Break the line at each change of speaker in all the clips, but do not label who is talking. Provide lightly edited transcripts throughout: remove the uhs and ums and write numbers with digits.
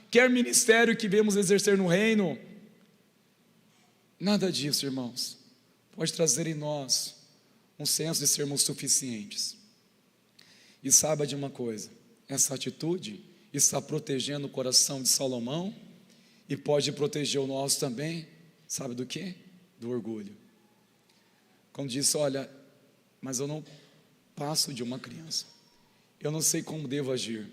quer ministério que vemos exercer no reino. Nada disso, irmãos, pode trazer em nós um senso de sermos suficientes. E saiba de uma coisa, essa atitude está protegendo o coração de Salomão e pode proteger o nosso também, sabe do quê? Do orgulho. Quando disse, olha, mas eu não passo de uma criança, eu não sei como devo agir,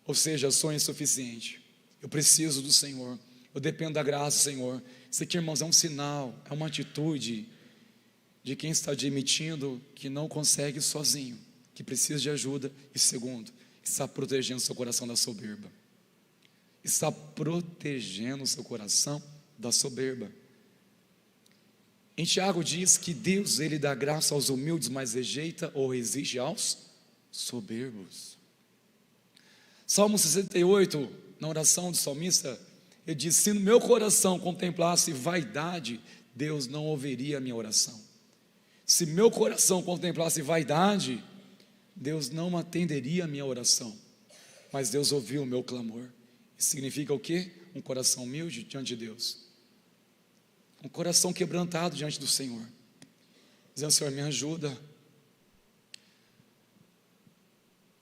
ou seja, eu sou insuficiente, eu preciso do Senhor, eu dependo da graça do Senhor. Isso aqui, irmãos, é um sinal, é uma atitude de quem está admitindo que não consegue sozinho, que precisa de ajuda, e segundo, está protegendo seu coração da soberba. Está protegendo seu coração da soberba. Em Tiago diz que Deus, Ele dá graça aos humildes, mas rejeita ou resiste aos soberbos. Salmo 68, na oração do salmista, ele diz, se no meu coração contemplasse vaidade, Deus não ouviria a minha oração. Se meu coração contemplasse vaidade, Deus não atenderia a minha oração, mas Deus ouviu o meu clamor. Isso significa o quê? Um coração humilde diante de Deus, um coração quebrantado diante do Senhor, dizendo, Senhor, me ajuda.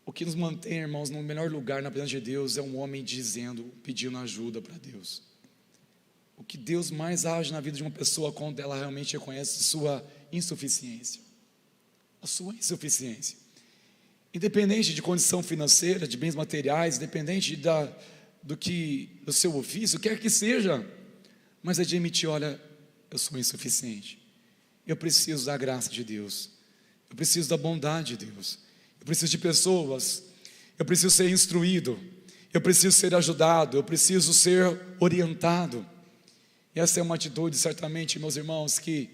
O que nos mantém, irmãos, no melhor lugar na presença de Deus é um homem dizendo, pedindo ajuda para Deus. O que Deus mais age na vida de uma pessoa quando ela realmente reconhece sua insuficiência, a sua insuficiência, independente de condição financeira, de bens materiais, independente do seu ofício, quer que seja, mas é de admitir, olha, eu sou insuficiente, eu preciso da graça de Deus, eu preciso da bondade de Deus, eu preciso de pessoas, eu preciso ser instruído, eu preciso ser ajudado, eu preciso ser orientado. E essa é uma atitude, certamente, meus irmãos, que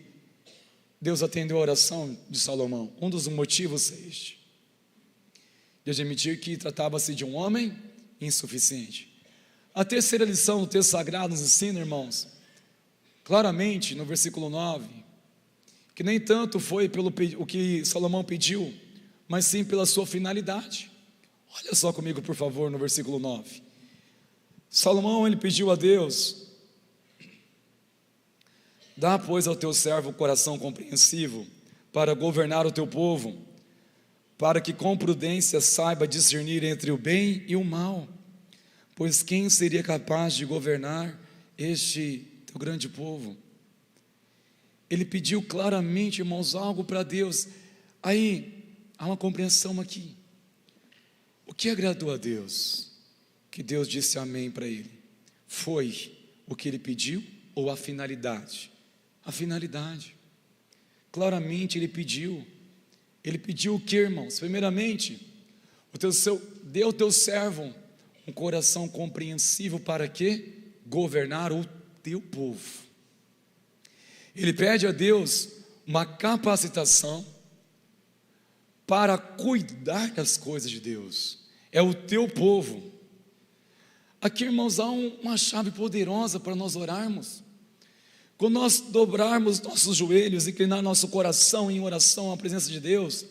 Deus atendeu a oração de Salomão. Um dos motivos é este, de admitir que tratava-se de um homem insuficiente. A terceira lição do texto sagrado nos ensina, irmãos, claramente no versículo 9, que nem tanto foi pelo o que Salomão pediu, mas sim pela sua finalidade. Olha só comigo, por favor, no versículo 9. Salomão, ele pediu a Deus, dá, pois, ao teu servo o coração compreensivo, para governar o teu povo, para que com prudência saiba discernir entre o bem e o mal, pois quem seria capaz de governar este teu grande povo? Ele pediu claramente, irmãos, algo para Deus. Aí, há uma compreensão aqui. O que agradou a Deus? Que Deus disse amém para ele. Foi o que ele pediu ou a finalidade? A finalidade. Claramente ele pediu. Ele pediu o que, irmãos? Primeiramente, dê ao teu servo um coração compreensível para quê? Governar o teu povo. Ele pede a Deus uma capacitação para cuidar das coisas de Deus. É o teu povo. Aqui, irmãos, há uma chave poderosa para nós orarmos. Quando nós dobrarmos nossos joelhos, inclinar nosso coração em oração à presença de Deus,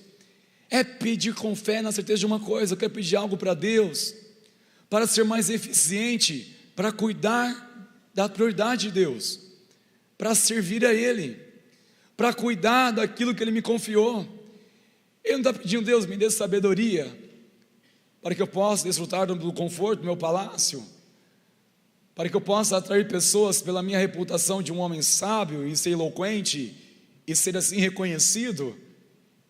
é pedir com fé, na certeza de uma coisa, eu quero pedir algo para Deus, para ser mais eficiente, para cuidar da prioridade de Deus, para servir a Ele, para cuidar daquilo que Ele me confiou. Ele não está pedindo, Deus, me dê sabedoria, para que eu possa desfrutar do conforto do meu palácio, para que eu possa atrair pessoas pela minha reputação de um homem sábio e ser eloquente, e ser assim reconhecido,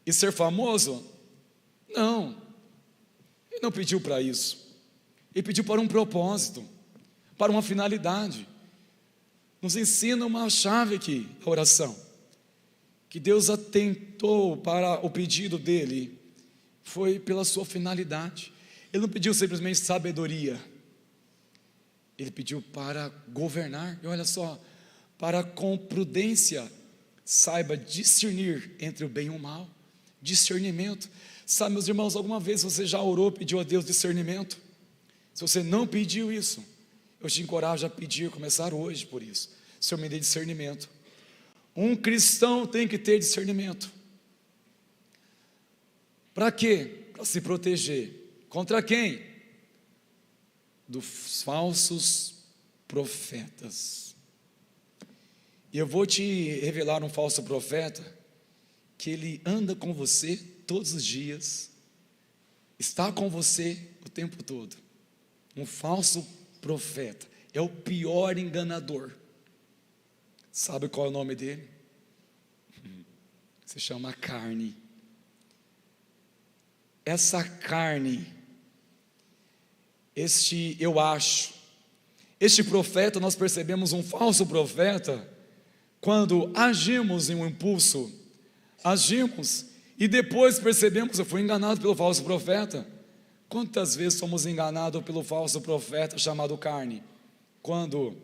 e ser famoso. Não, ele não pediu para isso, ele pediu para um propósito, para uma finalidade. Nos ensina uma chave aqui, a oração, que Deus atentou para o pedido dele, foi pela sua finalidade. Ele não pediu simplesmente sabedoria, ele pediu para governar, e olha só, para com prudência, saiba discernir entre o bem e o mal, discernimento. Sabe, meus irmãos, alguma vez você já orou, pediu a Deus discernimento? Se você não pediu isso, eu te encorajo a pedir, começar hoje por isso. Senhor, me dê discernimento. Um cristão tem que ter discernimento. Para quê? Para se proteger. Contra quem? dos falsos profetas. E eu vou te revelar um falso profeta, que ele anda com você todos os dias, está com você o tempo todo. Um falso profeta é o pior enganador. Sabe qual é o nome dele? Se chama carne. Essa carne, este profeta, nós percebemos um falso profeta quando agimos em um impulso, agimos e depois percebemos, eu fui enganado pelo falso profeta. Quantas vezes somos enganados pelo falso profeta chamado carne? Quando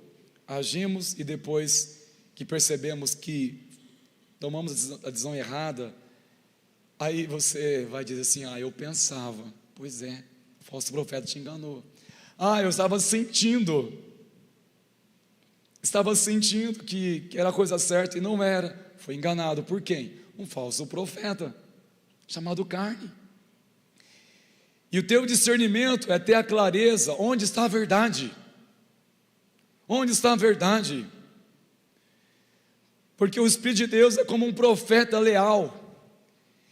agimos e depois que percebemos que tomamos a decisão errada, aí você vai dizer assim: eu pensava. Pois é, o falso profeta te enganou. Eu estava sentindo que era a coisa certa e não era. Foi enganado por quem? Um falso profeta chamado carne. E o teu discernimento é ter a clareza onde está a verdade. Onde está a verdade? Porque o Espírito de Deus é como um profeta leal,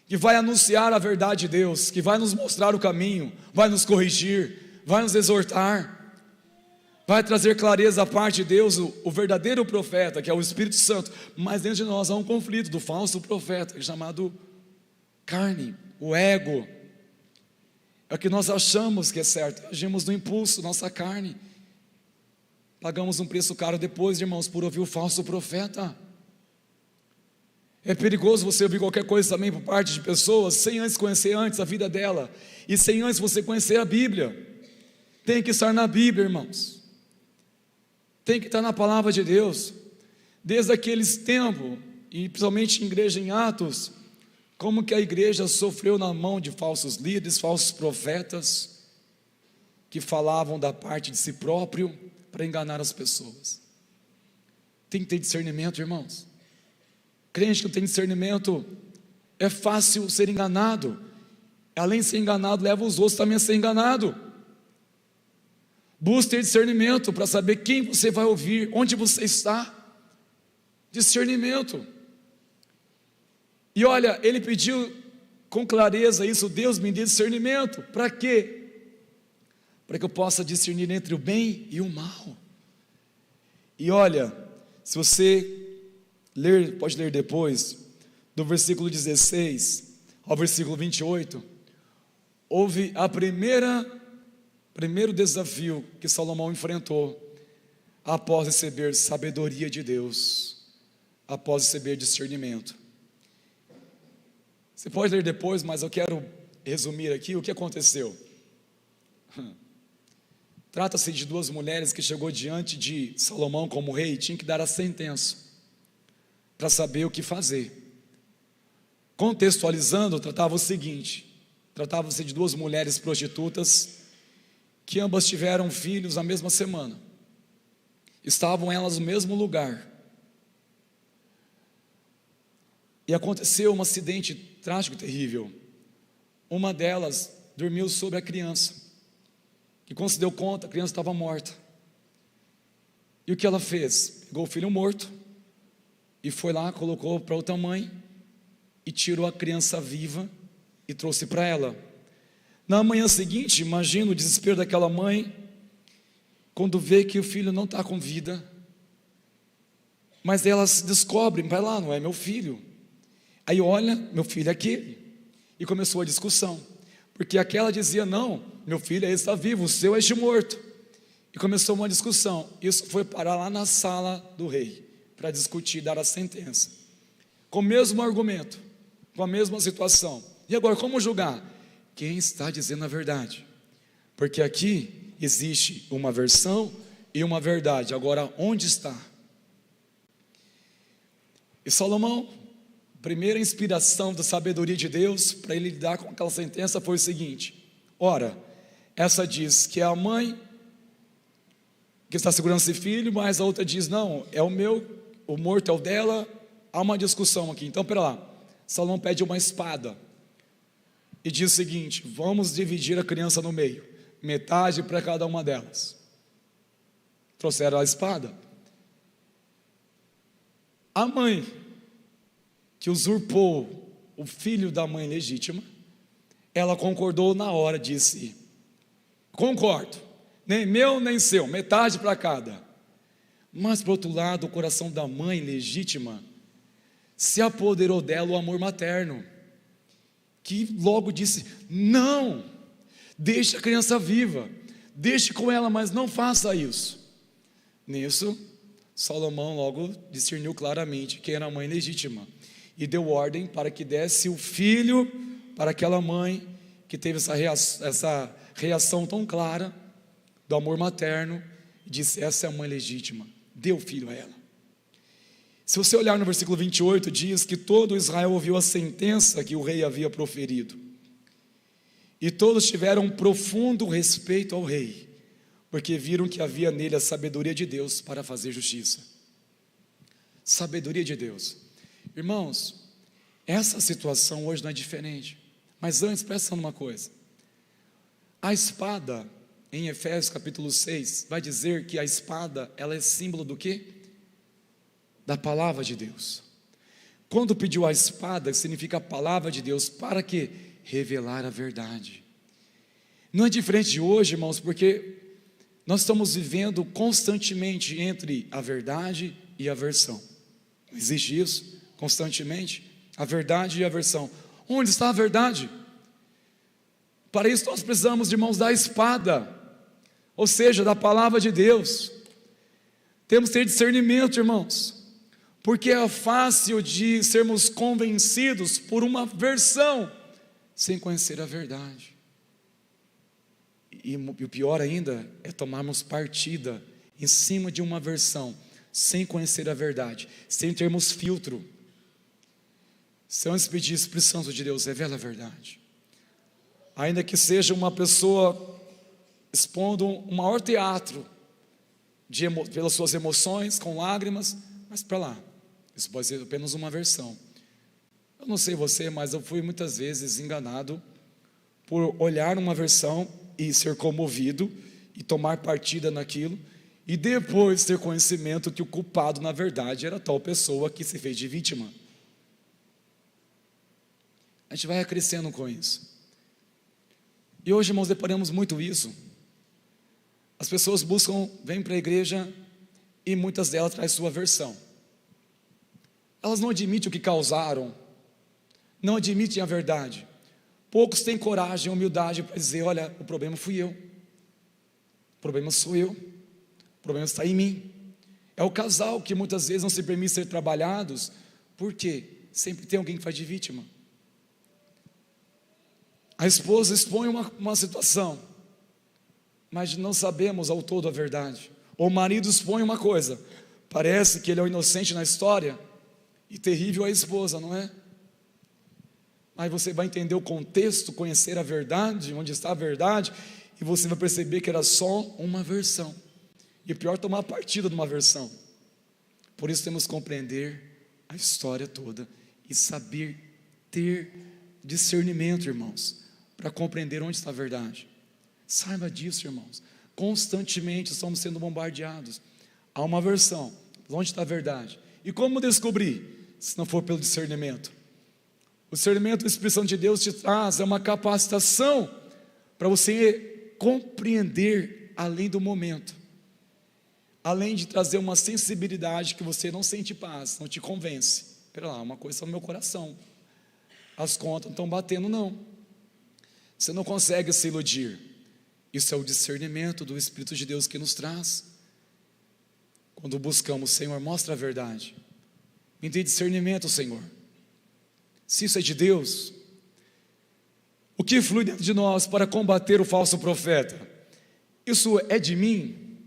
que vai anunciar a verdade de Deus, que vai nos mostrar o caminho, vai nos corrigir, vai nos exortar, vai trazer clareza à parte de Deus, o verdadeiro profeta, que é o Espírito Santo. Mas dentro de nós há um conflito do falso profeta, chamado carne, o ego. É o que nós achamos que é certo, agimos no impulso, nossa carne. Pagamos um preço caro depois, irmãos, por ouvir o falso profeta. É perigoso você ouvir qualquer coisa também por parte de pessoas, sem antes conhecer a vida dela, e sem antes você conhecer a Bíblia. Tem que estar na Bíblia, irmãos. Tem que estar na palavra de Deus. Desde aqueles tempos, e principalmente em igreja em Atos, como que a igreja sofreu na mão de falsos líderes, falsos profetas, que falavam da parte de si próprio para enganar as pessoas. Tem que ter discernimento, irmãos. Crente que não tem discernimento, é fácil ser enganado. Além de ser enganado, leva os outros também a ser enganado. Busque ter discernimento para saber quem você vai ouvir, onde você está. Discernimento. E olha, ele pediu com clareza isso: Deus me dê discernimento. Para quê? Para que eu possa discernir entre o bem e o mal. E olha, se você ler, pode ler depois, do versículo 16 ao versículo 28, houve primeiro desafio que Salomão enfrentou após receber sabedoria de Deus, após receber discernimento. Você pode ler depois, mas eu quero resumir aqui o que aconteceu. Trata-se de duas mulheres que chegou diante de Salomão como rei, tinha que dar a sentença para saber o que fazer. Contextualizando, tratava-se de duas mulheres prostitutas, que ambas tiveram filhos na mesma semana, estavam elas no mesmo lugar, e aconteceu um acidente trágico, terrível. Uma delas dormiu sobre a criança, e quando se deu conta, a criança estava morta. E o que ela fez? Pegou o filho morto e foi lá, colocou para outra mãe e tirou a criança viva e trouxe para ela. Na manhã seguinte, imagina o desespero daquela mãe quando vê que o filho não está com vida. Mas ela se descobre: vai lá, não é meu filho. Aí olha, meu filho é aquele. E começou a discussão, porque aquela dizia: não, meu filho é esse, está vivo, o seu é este morto. E começou uma discussão. Isso foi parar lá na sala do rei, para discutir, dar a sentença, com o mesmo argumento, com a mesma situação. E agora, como julgar? Quem está dizendo a verdade? Porque aqui existe uma versão e uma verdade. Agora, onde está? E Salomão, primeira inspiração da sabedoria de Deus para ele lidar com aquela sentença foi o seguinte: ora, essa diz que é a mãe que está segurando esse filho, mas a outra diz: não, é o meu, o morto é o dela. Há uma discussão aqui. Então, pera lá, Salomão pede uma espada e diz o seguinte: vamos dividir a criança no meio, metade para cada uma delas. Trouxeram a espada. A mãe, que usurpou o filho da mãe legítima, ela concordou na hora, disse: concordo, nem meu nem seu, metade para cada. Mas por outro lado, o coração da mãe legítima se apoderou dela o amor materno, que logo disse: não, deixe a criança viva, deixe com ela, mas não faça isso. Nisso, Salomão logo discerniu claramente quem era a mãe legítima e deu ordem para que desse o filho para aquela mãe que teve essa reação tão clara do amor materno, e disse: essa é a mãe legítima, dê o filho a ela. Se você olhar no versículo 28, diz que todo Israel ouviu a sentença que o rei havia proferido, e todos tiveram um profundo respeito ao rei, porque viram que havia nele a sabedoria de Deus para fazer justiça. Sabedoria de Deus. Irmãos, essa situação hoje não é diferente. Mas antes, presta numa coisa. A espada, em Efésios capítulo 6, vai dizer que a espada, ela é símbolo do quê? Da palavra de Deus. Quando pediu a espada, significa a palavra de Deus, para quê? Revelar a verdade. Não é diferente de hoje, irmãos, porque nós estamos vivendo constantemente entre a verdade e a versão. Não existe isso? Constantemente, a verdade e a versão. Onde está a verdade? Para isso nós precisamos, irmãos, da espada, ou seja, da palavra de Deus. Temos que ter discernimento, irmãos, porque é fácil de sermos convencidos por uma versão, sem conhecer a verdade. E o pior ainda é tomarmos partida em cima de uma versão, sem conhecer a verdade, sem termos filtro. Se antes pedir Espírito Santo de Deus, revela a verdade. Ainda que seja uma pessoa expondo um maior teatro pelas suas emoções, com lágrimas, mas para lá, isso pode ser apenas uma versão. Eu não sei você, mas eu fui muitas vezes enganado por olhar uma versão e ser comovido e tomar partida naquilo, e depois ter conhecimento que o culpado na verdade era tal pessoa que se fez de vítima. A gente vai crescendo com isso. E hoje, irmãos, deparamos muito isso. As pessoas vêm para a igreja e muitas delas trazem sua versão. Elas não admitem o que causaram, não admitem a verdade. Poucos têm coragem e humildade para dizer: olha, o problema fui eu, o problema sou eu, o problema está em mim. É o casal que muitas vezes não se permite ser trabalhados, porque sempre tem alguém que faz de vítima. A esposa expõe uma situação, mas não sabemos ao todo a verdade. Ou o marido expõe uma coisa, parece que ele é o inocente na história, e terrível a esposa, não é? Aí você vai entender o contexto, conhecer a verdade, onde está a verdade, e você vai perceber que era só uma versão. E pior, tomar partida de uma versão. Por isso temos que compreender a história toda e saber ter discernimento, irmãos, para compreender onde está a verdade. Saiba disso, irmãos. Constantemente estamos sendo bombardeados. Há uma versão, onde está a verdade? E como descobrir, se não for pelo discernimento? O discernimento do Espírito Santo de Deus te traz uma capacitação para você compreender além do momento, além de trazer uma sensibilidade que você não sente paz, não te convence. Espera lá, uma coisa é no meu coração, as contas não estão batendo, não. Você não consegue se iludir. Isso é o discernimento do Espírito de Deus que nos traz. Quando buscamos: Senhor, mostra a verdade, me dê discernimento, Senhor. Se isso é de Deus, o que flui dentro de nós para combater o falso profeta? Isso é de mim?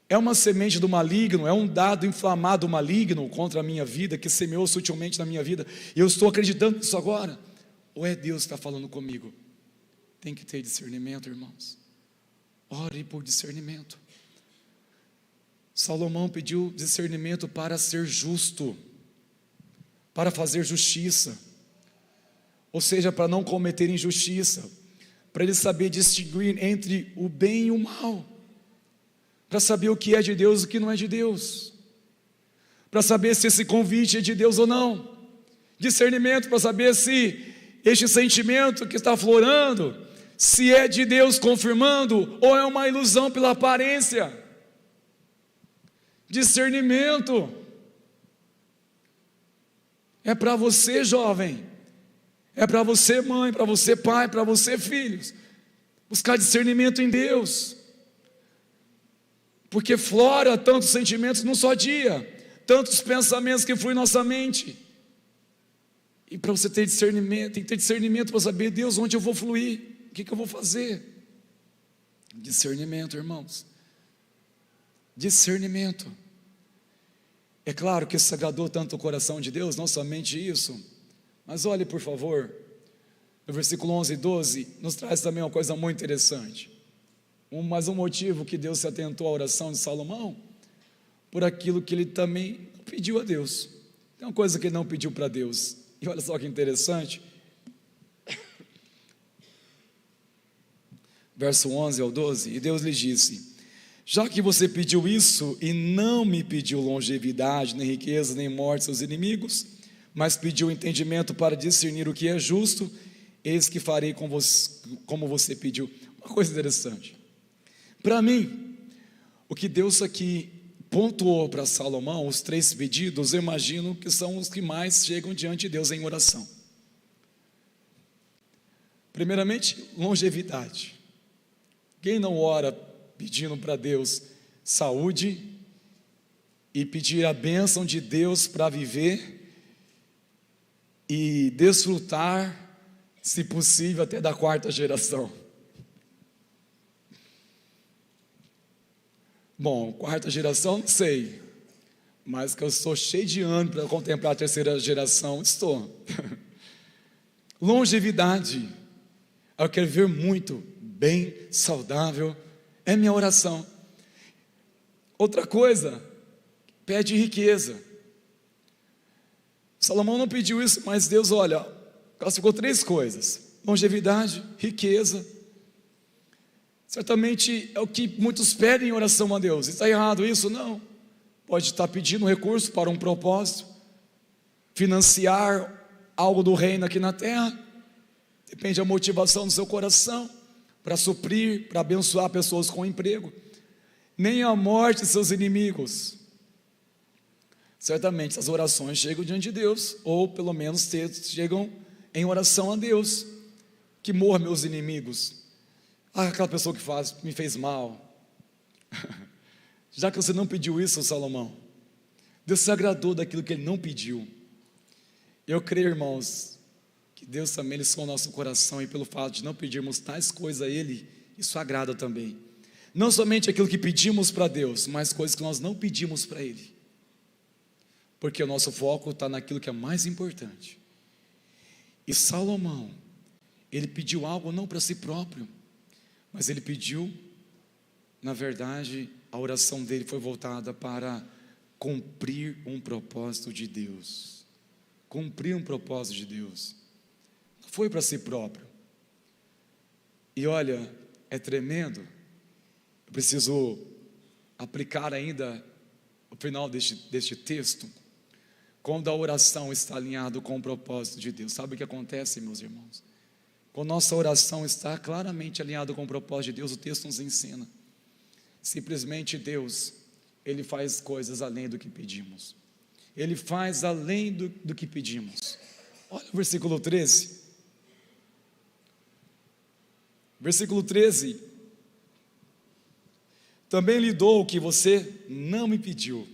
É uma semente do maligno? É um dado inflamado maligno contra a minha vida, que semeou sutilmente na minha vida, e eu estou acreditando nisso agora? Ou é Deus que está falando comigo? Tem que ter discernimento, irmãos. Ore por discernimento. Salomão pediu discernimento para ser justo, para fazer justiça, ou seja, para não cometer injustiça, para ele saber distinguir entre o bem e o mal, para saber o que é de Deus e o que não é de Deus, para saber se esse convite é de Deus ou não, discernimento para saber se este sentimento que está aflorando, se é de Deus confirmando ou é uma ilusão pela aparência. Discernimento é para você, jovem, é para você, mãe, para você, pai, para você, filhos, buscar discernimento em Deus, porque flora tantos sentimentos num só dia, tantos pensamentos que fluem em nossa mente, e para você ter discernimento, tem que ter discernimento para saber, Deus, onde eu vou fluir, o que eu vou fazer? Discernimento, irmãos, discernimento. É claro que isso agradou tanto o coração de Deus, não somente isso, mas olhe por favor, no versículo 11 e 12, nos traz também uma coisa muito interessante, mais um motivo que Deus se atentou à oração de Salomão, por aquilo que ele também pediu a Deus. Tem uma coisa que ele não pediu para Deus, e olha só que interessante, verso 11 ao 12, e Deus lhe disse: já que você pediu isso e não me pediu longevidade, nem riqueza, nem morte seus inimigos, mas pediu entendimento para discernir o que é justo, eis que farei com você, como você pediu. Uma coisa interessante, para mim, o que Deus aqui pontuou para Salomão, os 3 pedidos, eu imagino que são os que mais chegam diante de Deus em oração. Primeiramente, longevidade. Quem não ora pedindo para Deus saúde e pedir a bênção de Deus para viver e desfrutar, se possível, até da 4ª geração? Bom, 4ª geração não sei, mas que eu estou cheio de ânimo para contemplar a 3ª geração, estou. Longevidade, eu quero ver muito, bem, saudável, é minha oração. Outra coisa, pede riqueza. Salomão não pediu isso, mas Deus, olha, classificou 3 coisas: longevidade, riqueza. Certamente é o que muitos pedem em oração a Deus. Está errado isso? Não. Pode estar pedindo um recurso para um propósito, financiar algo do reino aqui na terra, depende da motivação do seu coração, para suprir, para abençoar pessoas com emprego. Nem a morte de seus inimigos. Certamente essas orações chegam diante de Deus, ou pelo menos chegam em oração a Deus. Que morra meus inimigos. Aquela pessoa que me fez mal. Já que você não pediu isso, Salomão, Deus se agradou daquilo que ele não pediu. Eu creio, irmãos, que Deus também sonda o nosso coração, e pelo fato de não pedirmos tais coisas a Ele, isso agrada também. Não somente aquilo que pedimos para Deus, mas coisas que nós não pedimos para Ele, porque o nosso foco está naquilo que é mais importante. E Salomão, ele pediu algo não para si próprio, mas ele pediu, na verdade, a oração dele foi voltada para cumprir um propósito de Deus. Cumprir um propósito de Deus. Não foi para si próprio. E olha, é tremendo. Eu preciso aplicar ainda o final deste texto. Quando a oração está alinhada com o propósito de Deus. Sabe o que acontece, meus irmãos? Quando nossa oração está claramente alinhada com o propósito de Deus, o texto nos ensina. Simplesmente Deus, Ele faz coisas além do que pedimos. Ele faz além do que pedimos. Olha o versículo 13. Versículo 13. Também lhe dou o que você não me pediu.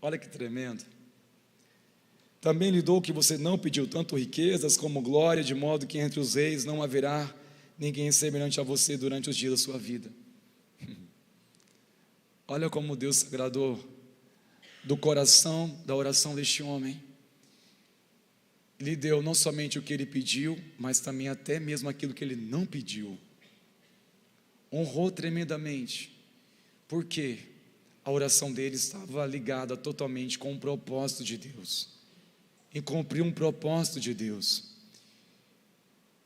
Olha que tremendo. Também lhe dou o que você não pediu, tanto riquezas como glória, de modo que entre os reis não haverá ninguém semelhante a você durante os dias da sua vida. Olha como Deus se agradou do coração, da oração deste homem. Lhe deu não somente o que ele pediu, mas também até mesmo aquilo que ele não pediu. Honrou tremendamente, porque a oração dele estava ligada totalmente com o propósito de Deus, em cumprir um propósito de Deus.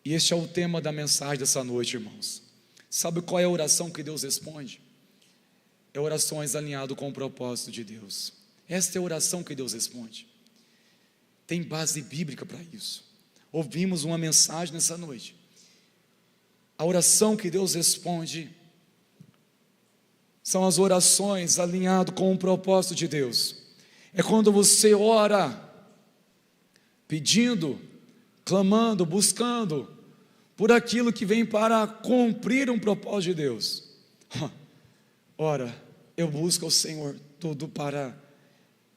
E este é o tema da mensagem dessa noite, irmãos. Sabe qual é a oração que Deus responde? É orações alinhadas com o propósito de Deus. Esta é a oração que Deus responde. Tem base bíblica para isso. Ouvimos uma mensagem nessa noite. A oração que Deus responde são as orações alinhadas com o propósito de Deus. É quando você ora pedindo, clamando, buscando por aquilo que vem para cumprir um propósito de Deus. Ora, eu busco ao Senhor tudo para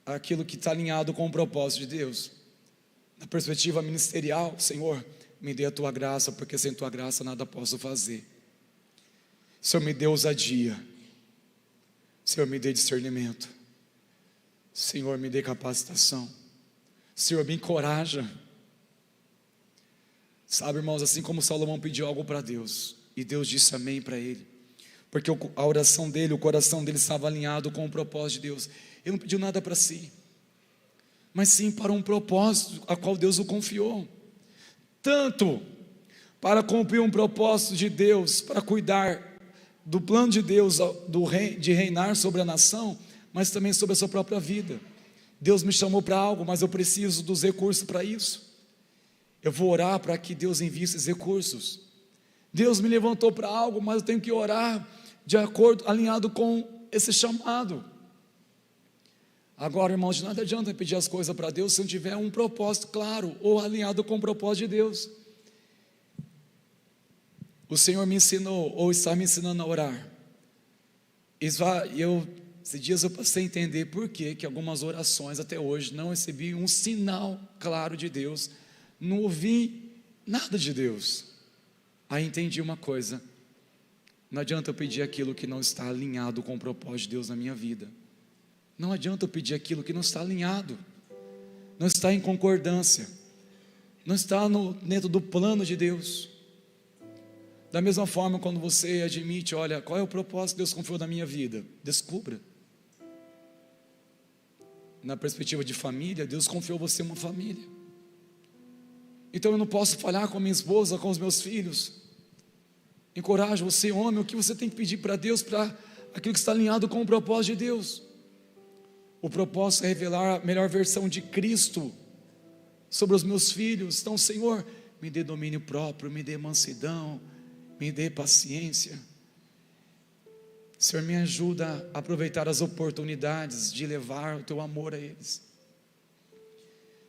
aquilo que está alinhado com o propósito de Deus. Na perspectiva ministerial, Senhor, me dê a tua graça, porque sem tua graça nada posso fazer. Senhor, me dê ousadia. Senhor, me dê discernimento. Senhor, me dê capacitação. Senhor, me encoraja. Sabe, irmãos, assim como Salomão pediu algo para Deus, e Deus disse amém para ele, porque a oração dele, o coração dele estava alinhado com o propósito de Deus. Ele não pediu nada para si, mas sim para um propósito a qual Deus o confiou. Tanto para cumprir um propósito de Deus, para cuidar do plano de Deus, de reinar sobre a nação, mas também sobre a sua própria vida. Deus me chamou para algo, mas eu preciso dos recursos para isso. Eu vou orar para que Deus envie esses recursos. Deus me levantou para algo, mas eu tenho que orar de acordo, alinhado com esse chamado. Agora, irmãos, de nada adianta pedir as coisas para Deus se não tiver um propósito claro, ou alinhado com o propósito de Deus. O Senhor me ensinou, ou está me ensinando a orar. Esses dias eu passei a entender por que algumas orações até hoje não recebi um sinal claro de Deus, não ouvi nada de Deus. Aí entendi uma coisa: não adianta eu pedir aquilo que não está alinhado com o propósito de Deus na minha vida. Não adianta eu pedir aquilo que não está alinhado, não está em concordância, não está dentro do plano de Deus. Da mesma forma, quando você admite, olha, qual é o propósito que Deus confiou na minha vida? Descubra. Na perspectiva de família, Deus confiou você uma família. Então eu não posso falhar com a minha esposa, com os meus filhos. Encorajo você, homem, o que você tem que pedir para Deus, para aquilo que está alinhado com o propósito de Deus. O propósito é revelar a melhor versão de Cristo sobre os meus filhos. Então, Senhor, me dê domínio próprio, me dê mansidão, me dê paciência. Senhor, me ajuda a aproveitar as oportunidades de levar o teu amor a eles.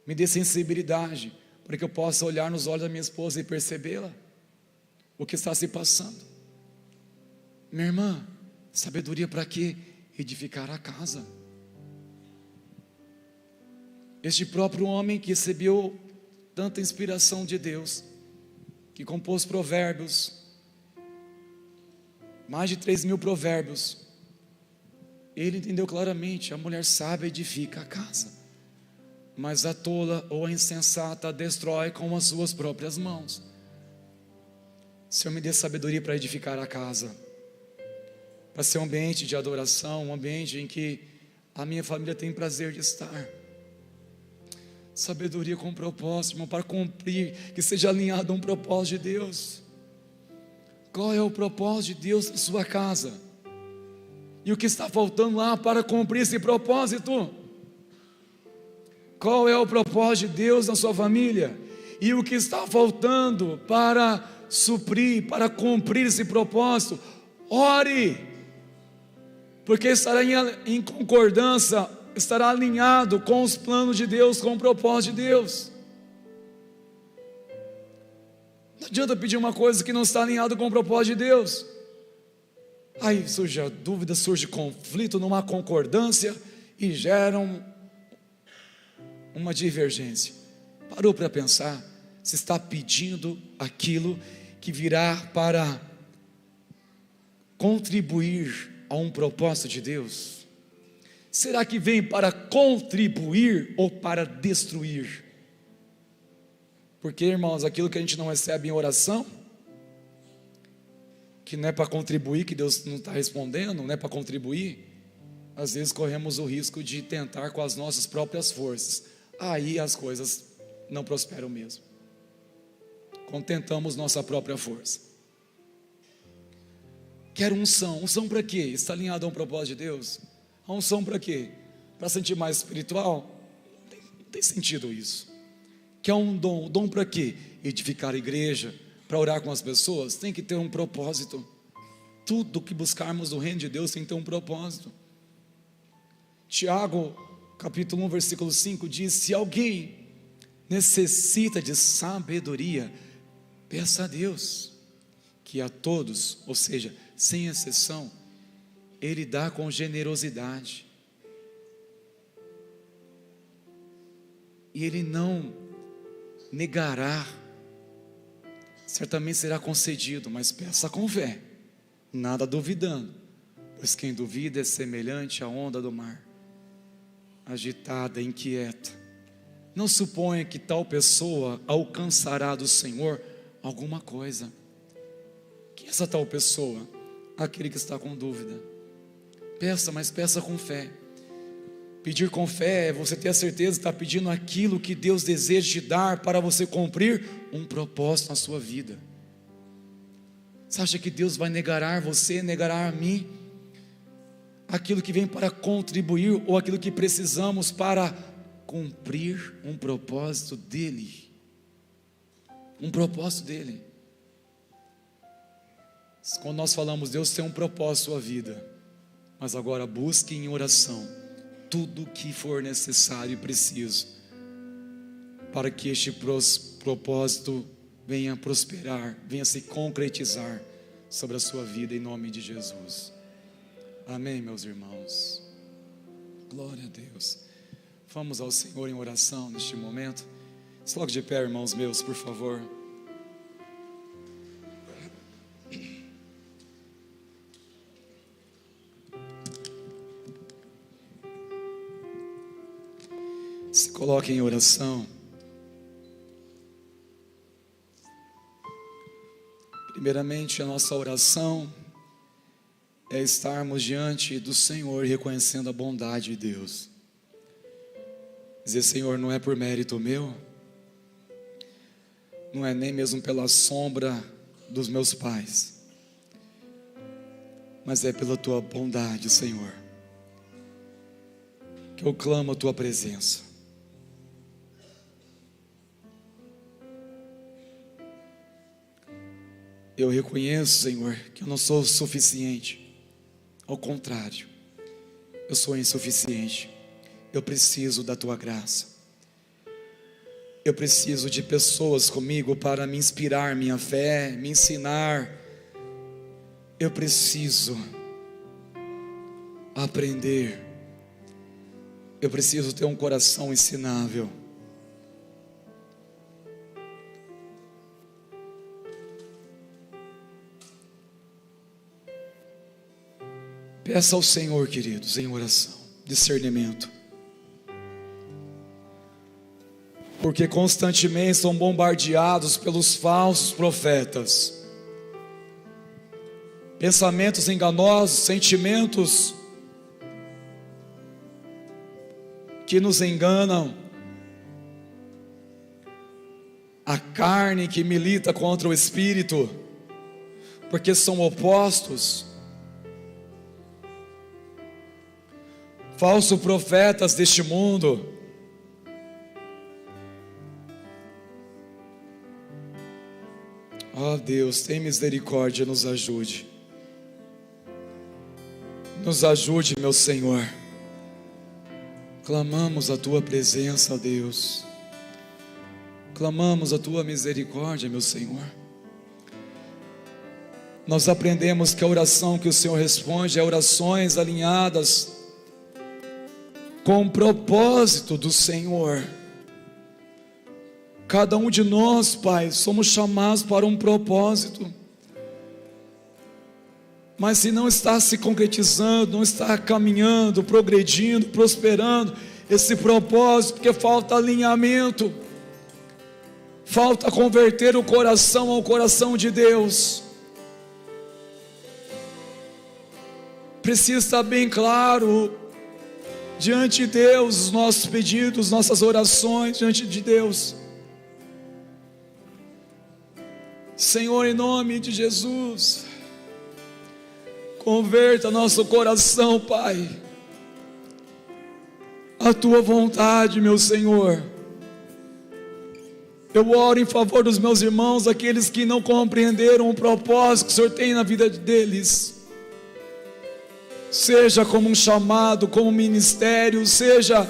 Me dê sensibilidade, para que eu possa olhar nos olhos da minha esposa e percebê-la, o que está se passando. Minha irmã, sabedoria para quê? Edificar a casa. Este próprio homem que recebeu tanta inspiração de Deus, que compôs provérbios, mais de 3.000 provérbios, ele entendeu claramente: a mulher sábia edifica a casa, mas a tola ou a insensata destrói com as suas próprias mãos. Senhor, me dê sabedoria para edificar a casa, para ser um ambiente de adoração, um ambiente em que a minha família tem prazer de estar. Sabedoria com propósito, irmão, para cumprir, que seja alinhado a um propósito de Deus. Qual é o propósito de Deus na sua casa? E o que está faltando lá para cumprir esse propósito? Qual é o propósito de Deus na sua família? E o que está faltando para suprir, para cumprir esse propósito? Ore, porque estará em concordância, estará alinhado com os planos de Deus, com o propósito de Deus. Não adianta pedir uma coisa que não está alinhada com o propósito de Deus. Aí surge a dúvida, surge conflito, não há concordância e geram uma divergência. Parou para pensar? Você está pedindo aquilo que virá para contribuir a um propósito de Deus? Será que vem para contribuir ou para destruir? Porque, irmãos, aquilo que a gente não recebe em oração, que não é para contribuir, que Deus não está respondendo, não é para contribuir, às vezes corremos o risco de tentar com as nossas próprias forças. Aí as coisas não prosperam mesmo. contentamos nossa própria força. Quero unção. Unção para quê? Está alinhado a um propósito de Deus? A unção para quê? Para sentir mais espiritual? Não tem sentido isso. Quer um dom? O dom para quê? Edificar a igreja, para orar com as pessoas? Tem que ter um propósito. Tudo que buscarmos do reino de Deus tem que ter um propósito. Tiago, capítulo 1, versículo 5 diz: se alguém necessita de sabedoria, peça a Deus, que a todos, ou seja, sem exceção, Ele dá com generosidade, e Ele não negará, certamente será concedido, mas peça com fé, nada duvidando, pois quem duvida é semelhante à onda do mar, agitada, inquieta. Não suponha que tal pessoa alcançará do Senhor alguma coisa. Quem é essa tal pessoa? Aquele que está com dúvida. Peça, mas peça com fé. Pedir com fé é você ter a certeza de estar pedindo aquilo que Deus deseja te dar para você cumprir um propósito na sua vida. Você acha que Deus vai negar você, negará a mim aquilo que vem para contribuir ou aquilo que precisamos para cumprir um propósito dEle? Um propósito dEle. Quando nós falamos, Deus tem um propósito à vida, mas agora busque em oração tudo o que for necessário e preciso para que este propósito venha prosperar, venha se concretizar sobre a sua vida, em nome de Jesus. Amém, meus irmãos. Glória a Deus. Vamos ao Senhor em oração neste momento. Se coloque de pé, irmãos meus, por favor. Se coloque em oração. Primeiramente, a nossa oração é estarmos diante do Senhor, reconhecendo a bondade de Deus. Dizer: Senhor, não é por mérito meu, não é nem mesmo pela sombra dos meus pais, mas é pela tua bondade, Senhor, que eu clamo a tua presença. Eu reconheço, Senhor, que eu não sou suficiente. Ao contrário, eu sou insuficiente. Eu preciso da tua graça. Eu preciso de pessoas comigo para me inspirar minha fé, me ensinar. Eu preciso aprender. Eu preciso ter um coração ensinável. Peça ao Senhor, queridos, em oração, discernimento, porque constantemente são bombardeados pelos falsos profetas, pensamentos enganosos, sentimentos que nos enganam, a carne que milita contra o espírito, porque são opostos. Falsos profetas deste mundo, ó Deus, tem misericórdia, nos ajude, meu Senhor. Clamamos a tua presença, ó Deus, clamamos a tua misericórdia, meu Senhor. Nós aprendemos que a oração que o Senhor responde é orações alinhadas com o propósito do Senhor. Cada um de nós, Pai, somos chamados para um propósito, mas se não está se concretizando, não está caminhando, progredindo, prosperando esse propósito, porque falta alinhamento, falta converter o coração ao coração de Deus. Precisa estar bem claro diante de Deus os nossos pedidos, nossas orações diante de Deus. Senhor, em nome de Jesus, converta nosso coração, Pai, a Tua vontade, meu Senhor. Eu oro em favor dos meus irmãos, aqueles que não compreenderam o propósito que o Senhor tem na vida deles, seja como um chamado, como um ministério, seja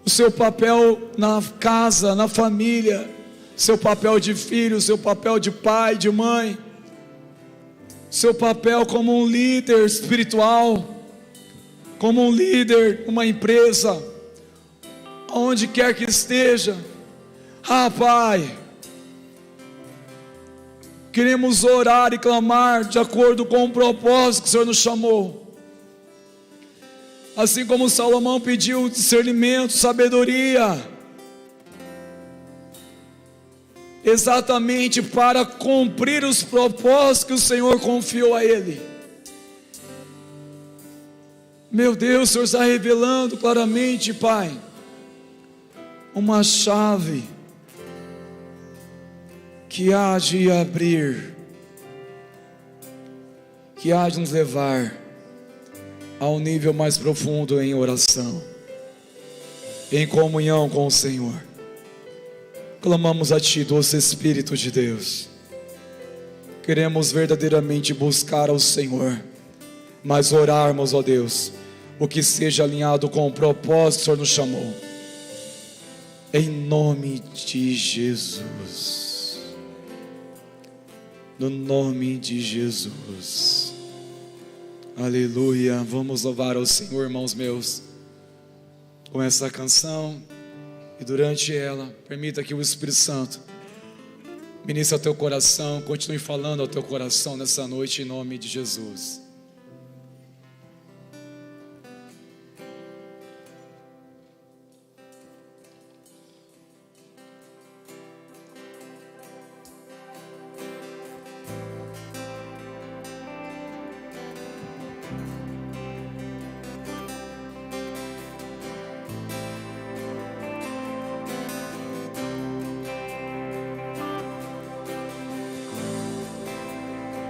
o seu papel na casa, na família, seu papel de filho, seu papel de pai, de mãe, seu papel como um líder espiritual, como um líder, uma empresa, onde quer que esteja. Pai, queremos orar e clamar de acordo com o propósito que o Senhor nos chamou. Assim como Salomão pediu discernimento, sabedoria, exatamente para cumprir os propósitos que o Senhor confiou a ele. Meu Deus, o Senhor está revelando claramente, Pai, uma chave que há de abrir, que há de nos levar a um nível mais profundo em oração, em comunhão com o Senhor. Clamamos a Ti, doce Espírito de Deus. Queremos verdadeiramente buscar ao Senhor, mas orarmos, ó Deus, o que seja alinhado com o propósito que o Senhor nos chamou. Em nome de Jesus. No nome de Jesus. Aleluia. Vamos louvar ao Senhor, irmãos meus, com essa canção. E durante ela, permita que o Espírito Santo ministre ao teu coração. Continue falando ao teu coração nessa noite, em nome de Jesus.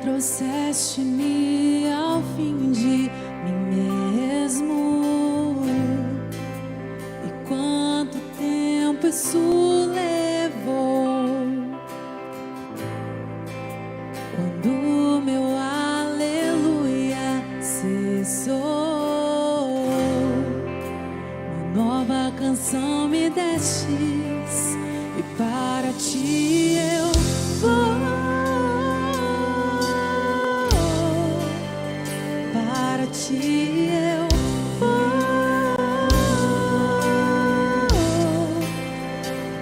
Trouxeste-me ao fim de mim mesmo, e quanto tempo isso levou? Quando meu aleluia cessou, uma nova canção me destes, e para Ti eu vou. Para Ti eu vou,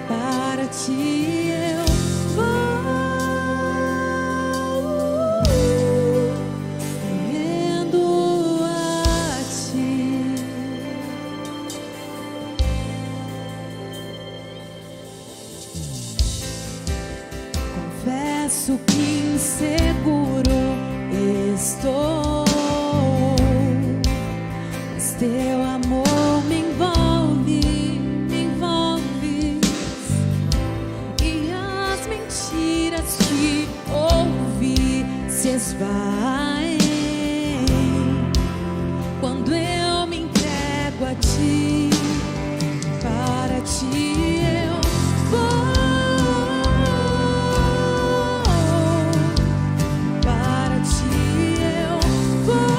para Ti eu vou, rendo a Ti. Confesso que inseguro estou, Teu amor me envolve, e as mentiras que ouvi se esvaem quando eu me entrego a Ti. Para Ti eu vou, para Ti eu vou.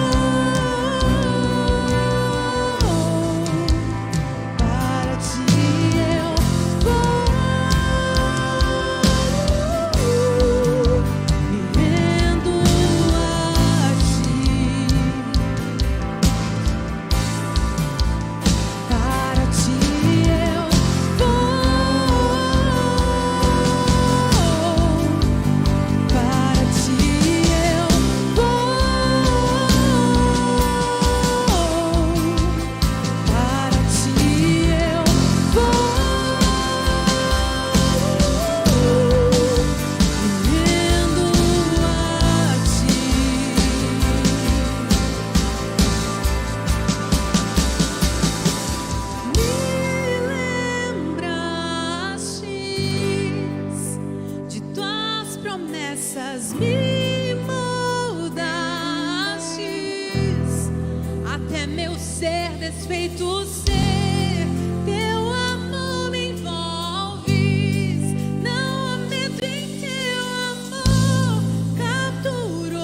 ser desfeito ser, teu amor me envolve. Não há medo em teu amor, capturou-me.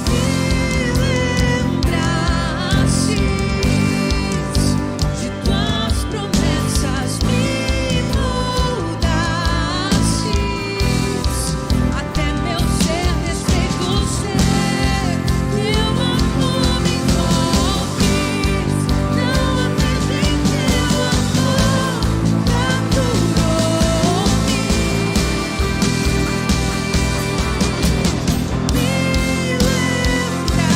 Me lembraste de tuas promessas, me moldaste até meu ser desfeito ser. Teu amor me envolve. Não há medo em teu amor, capturou-me. Me lembraste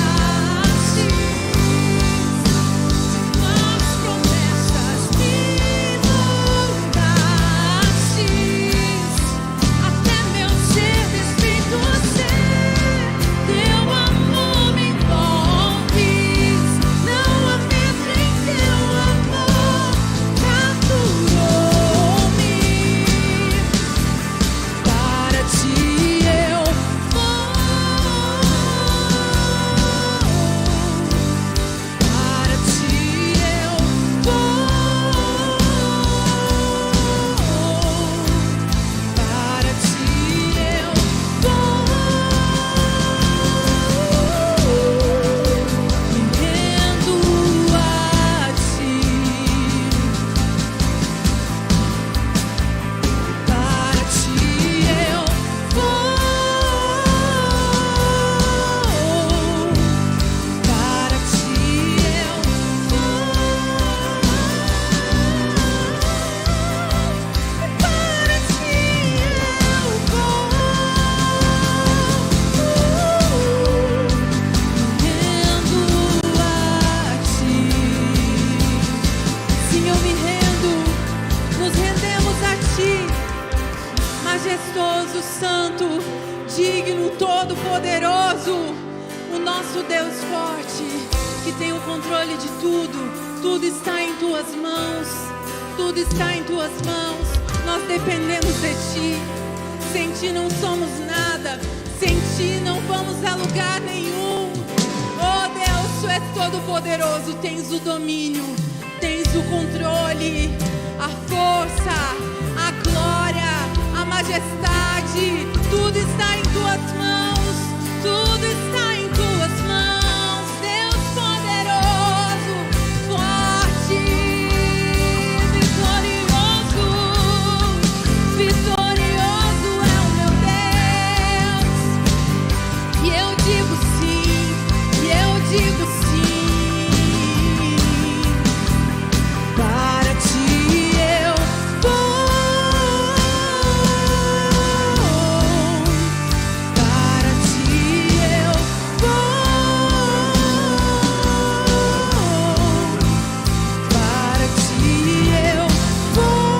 de tuas promessas, me moldaste até meu ser desfeito ser. Teu amor me envolve. Não há medo em teu amor, capturou-me. Para ti eu vou. Para ti eu vou. Para ti eu vou. Me rendo a ti. Para ti eu vou. Para ti eu vou. Para ti eu vou. Me rendo a ti. Sim, eu me rendo. Nos rendemos a ti, majestoso, santo, digno, todo-poderoso, o nosso Deus forte, que tem o controle de tudo. Tudo está em tuas mãos, tudo está em tuas mãos. Nós dependemos de ti. Sem ti não somos nada, sem ti não vamos a lugar nenhum. Oh Deus, tu és todo-poderoso, tens o domínio, tens o controle, a força, a glória, a majestade. Tudo está em tuas mãos, tudo está em tuas mãos. Deus poderoso, forte, vitorioso, vitorioso é o meu Deus. E eu digo sim, e eu digo sim. Para ti eu vou. Para ti eu vou. Para ti eu vou.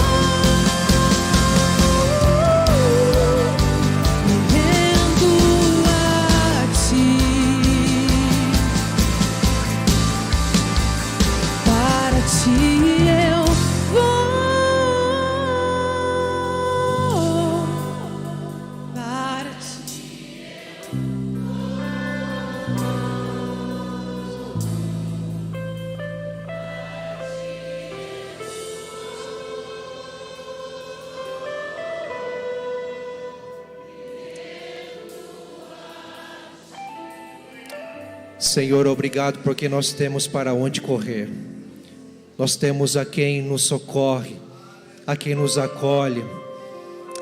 Me rendo a ti. Para ti eu vou. Para ti.
Senhor, obrigado porque nós temos para onde correr. Nós temos a quem nos socorre, a quem nos acolhe,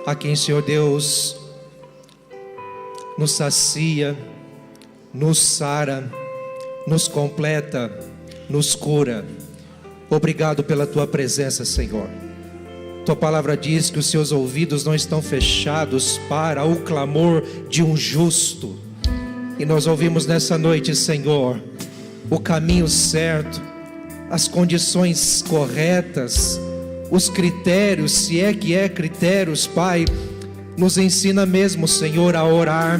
a quem, Senhor Deus, nos sacia, nos sara, nos completa, nos cura. Obrigado pela tua presença, Senhor. Tua palavra diz que os seus ouvidos não estão fechados para o clamor de um justo. E nós ouvimos nessa noite, Senhor, o caminho certo, as condições corretas, os critérios, se é que é critérios, Pai. Nos ensina mesmo, Senhor, a orar.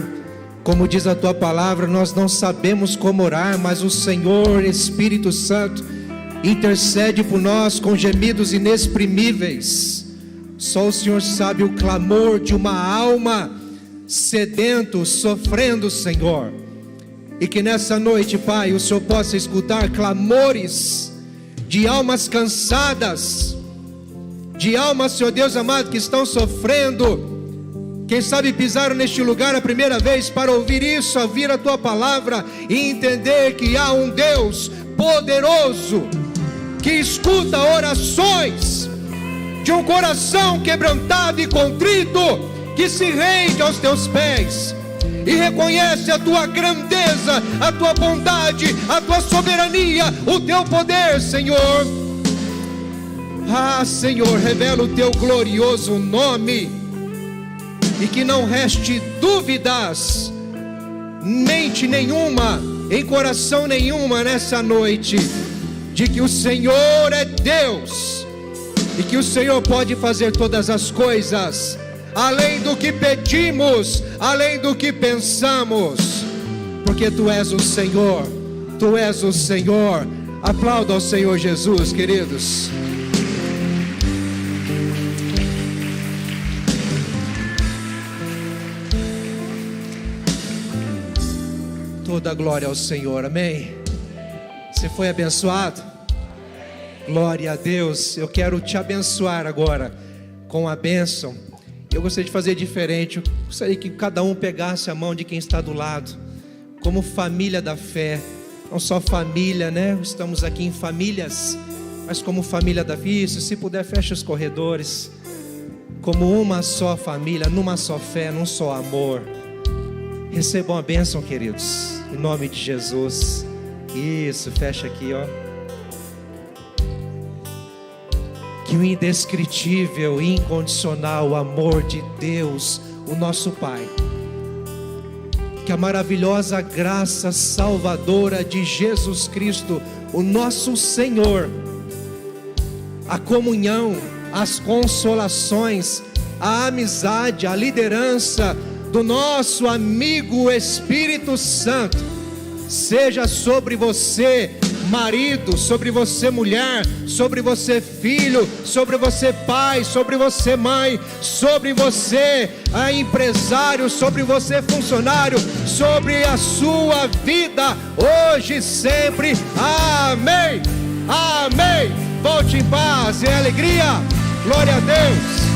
Como diz a tua palavra, nós não sabemos como orar, mas o Senhor, Espírito Santo, intercede por nós com gemidos inexprimíveis. Só o Senhor sabe o clamor de uma alma sedento, sofrendo, Senhor. E que nessa noite, Pai, o Senhor possa escutar clamores de almas cansadas, de almas, Senhor Deus amado, que estão sofrendo. Quem sabe pisaram neste lugar a primeira vez para ouvir isso, ouvir a Tua palavra e entender que há um Deus poderoso que escuta orações de um coração quebrantado e contrito, que se rende aos Teus pés e reconhece a Tua grandeza, a Tua bondade, a Tua soberania, o Teu poder, Senhor. Ah, Senhor, revela o Teu glorioso nome, e que não reste dúvidas, mente nenhuma, em coração nenhuma nessa noite, de que o Senhor é Deus, e que o Senhor pode fazer todas as coisas, além do que pedimos, além do que pensamos, porque Tu és o Senhor, Tu és o Senhor. Aplauda ao Senhor Jesus, queridos. Toda glória ao Senhor, amém? Você foi abençoado? Glória a Deus. Eu quero te abençoar agora com a bênção. Eu gostaria de fazer diferente. Eu gostaria que cada um pegasse a mão de quem está do lado, como família da fé. Não só família, né? Estamos aqui em famílias, mas como família da fé. Isso, se puder, feche os corredores. Como uma só família, numa só fé, num só amor. Recebam a bênção, queridos, em nome de Jesus. Isso, fecha aqui, ó. Que o indescritível e incondicional amor de Deus, o nosso Pai, que a maravilhosa graça salvadora de Jesus Cristo, o nosso Senhor, a comunhão, as consolações, a amizade, a liderança do nosso amigo Espírito Santo, seja sobre você, marido, sobre você, mulher, sobre você, filho, sobre você, pai, sobre você, mãe, sobre você, empresário, sobre você, funcionário, sobre a sua vida, hoje e sempre. Amém. Amém. Volte em paz e alegria. Glória a Deus.